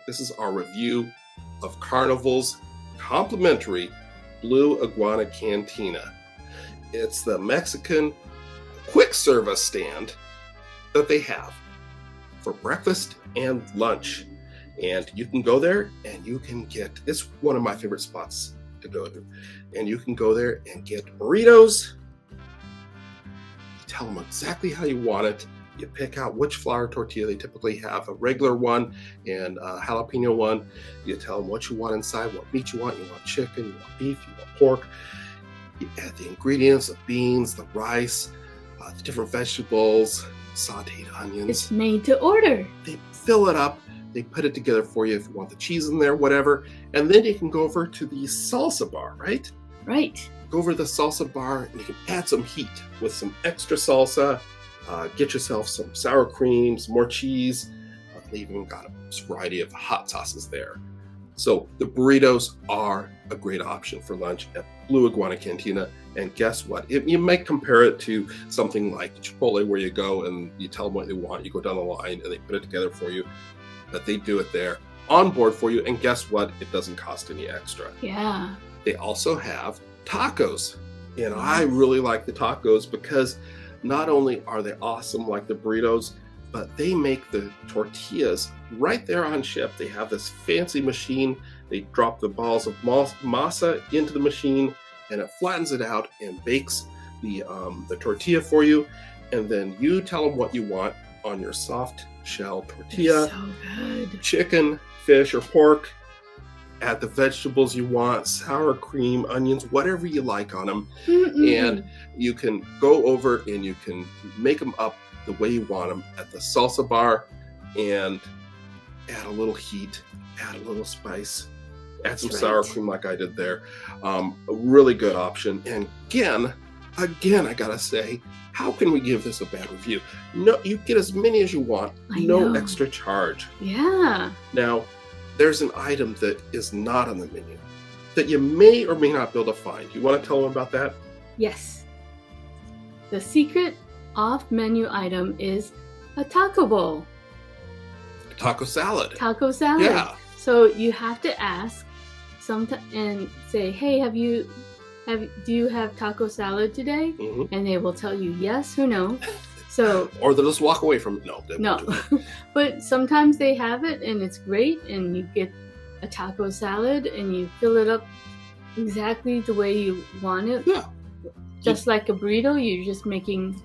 This is our review of Carnival's complimentary Blue Iguana Cantina. It's the Mexican quick service stand that they have for breakfast and lunch. And you can go there and you can get, it's one of my favorite spots to go to. And you can go there and get burritos. You tell them exactly how you want it. You pick out which flour tortilla they typically have, a regular one and a jalapeno one. You tell them what you want inside, what meat you want. You want chicken, you want beef, you want pork. You add the ingredients, the beans, the rice, the different vegetables, sauteed onions. It's made to order. They fill it up. They put it together for you if you want the cheese in there, whatever. And then you can go over to the salsa bar, right? Right. Go over to the salsa bar and you can add some heat with some extra salsa. Get yourself some sour cream, some more cheese. They even got a variety of hot sauces there. So the burritos are a great option for lunch at Blue Iguana Cantina. And guess what? You might compare it to something like Chipotle, where you go and you tell them what they want. You go down the line and they put it together for you. But they do it there on board for you. And guess what? It doesn't cost any extra. Yeah. They also have tacos. And I really like the tacos because not only are they awesome like the burritos, but they make the tortillas right there on ship. They have this fancy machine. They drop the balls of masa into the machine and it flattens it out and bakes the tortilla for you. And then you tell them what you want on your soft shell tortilla. It's so good. Chicken, fish, or pork. Add the vegetables you want, sour cream, onions, whatever you like on them. And you can go over and you can make them up the way you want them at the salsa bar and add a little heat, add a little spice, add some sour cream like I did there. A really good option. And again, I gotta say, how can we give this a bad review? No, you get as many as you want, no extra charge. Yeah. Now, there's an item that is not on the menu that you may or may not be able to find. You want to tell them about that? Yes. The secret off-menu item is a taco bowl. Taco salad. Taco salad. Yeah. So you have to ask and say, hey, do you have taco salad today? Mm-hmm. And they will tell you yes or no. So, or they'll just walk away from it. No. But sometimes they have it and it's great, and you get a taco salad and you fill it up exactly the way you want it. Yeah. Just like a burrito, you're just making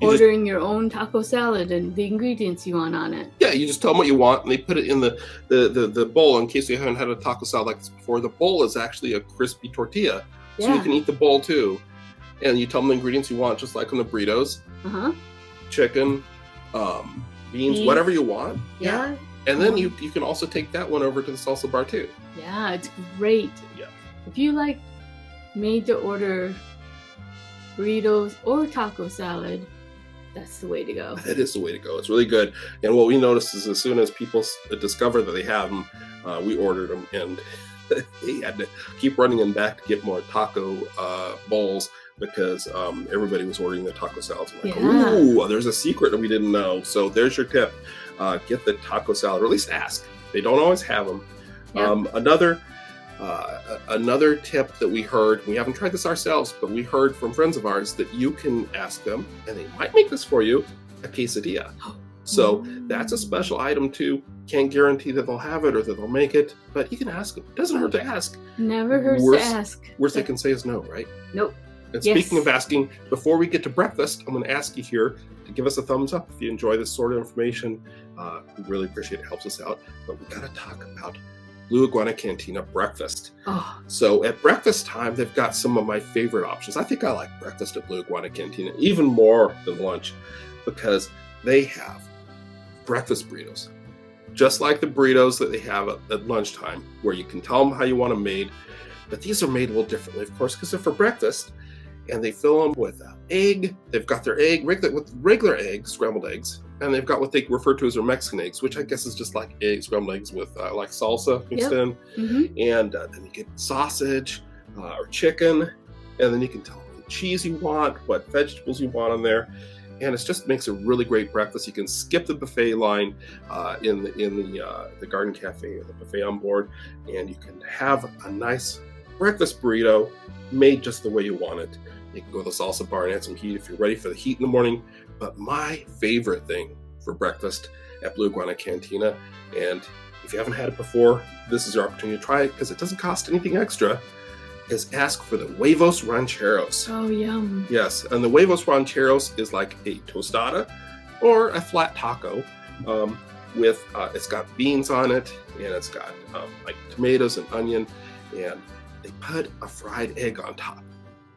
ordering your own taco salad and the ingredients you want on it. Yeah, you just tell them what you want and they put it in the bowl. In case you haven't had a taco salad like this before, the bowl is actually a crispy tortilla. So you can eat the bowl too. And you tell them the ingredients you want, just like on the burritos. Chicken, beans, whatever you want. Yeah. And then you can also take that one over to the salsa bar too. Yeah, it's great. Yeah. If you like made to order burritos or taco salad, that's the way to go. That is the way to go. It's really good. And what we noticed is as soon as people discovered that they have them, we ordered them and they had to keep running them back to get more taco bowls because everybody was ordering the taco salads. I'm like, ooh, there's a secret that we didn't know. So there's your tip. Get the taco salad, or at least ask. They don't always have them. Yep. Another tip that we heard, we haven't tried this ourselves, but we heard from friends of ours that you can ask them, and they might make this for you, a quesadilla. So that's a special item too. Can't guarantee that they'll have it or that they'll make it, but you can ask them. It doesn't hurt to ask. Never hurts to ask. Worst they can say is no, right? Nope. And speaking of asking, before we get to breakfast, I'm going to ask you here to give us a thumbs up if you enjoy this sort of information. We really appreciate it. It helps us out. But we got to talk about Blue Iguana Cantina breakfast. So at breakfast time, they've got some of my favorite options. I think I like breakfast at Blue Iguana Cantina even more than lunch because they have breakfast burritos. Just like the burritos that they have at lunchtime, where you can tell them how you want them made. But these are made a little differently, of course, because they're for breakfast. And they fill them with egg. They've got their egg with regular eggs, scrambled eggs. And they've got what they refer to as their Mexican eggs, which I guess is just like scrambled eggs with like salsa mixed in. And then you get sausage or chicken. And then you can tell them the cheese you want, what vegetables you want on there. and it just makes a really great breakfast. You can skip the buffet line in the Garden Cafe, the buffet on board, and you can have a nice breakfast burrito made just the way you want it. You can go to the salsa bar and add some heat if you're ready for the heat in the morning. But my favorite thing for breakfast at Blue Iguana Cantina, and if you haven't had it before, this is your opportunity to try it because it doesn't cost anything extra, is ask for the Huevos Rancheros. Oh, yum. Yes, and the Huevos Rancheros is like a tostada or a flat taco with, it's got beans on it, and it's got like tomatoes and onion, and they put a fried egg on top.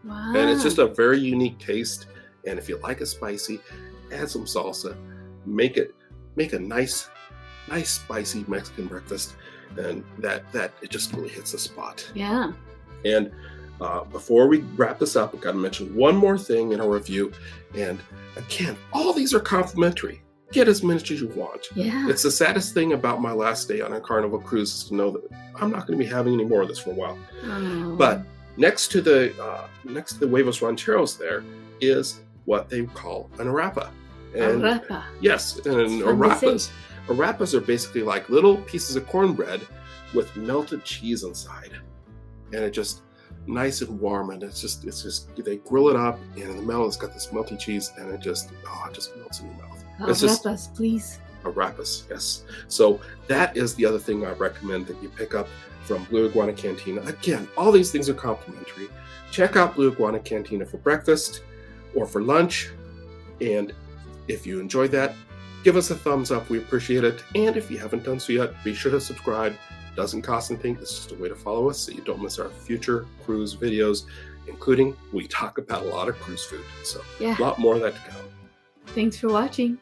Wow. And it's just a very unique taste. And if you like it spicy, add some salsa, make a nice spicy Mexican breakfast, and that it just really hits the spot. Yeah. And before we wrap this up, we've got to mention one more thing in our review. And again, all these are complimentary. Get as many as you want. Yeah. It's the saddest thing about my last day on a Carnival cruise is to know that I'm not going to be having any more of this for a while. Oh. But next to the Huevos Rancheros there is what they call an arepa. And Arepa. yes, and arepas are basically like little pieces of cornbread with melted cheese inside, and it just nice and warm, and it's just they grill it up, and in the middle it's got this melty cheese, and it just melts in your mouth. Arepas, please. Arepas, yes. So that is the other thing I recommend that you pick up from Blue Iguana Cantina. Again, all these things are complimentary. Check out Blue Iguana Cantina for breakfast or for lunch, and if you enjoyed that, give us a thumbs up. We appreciate it. And if you haven't done so yet, be sure to subscribe. Doesn't cost anything. It's just a way to follow us so you don't miss our future cruise videos, including we talk about a lot of cruise food. So yeah, a lot more of that to come. Thanks for watching.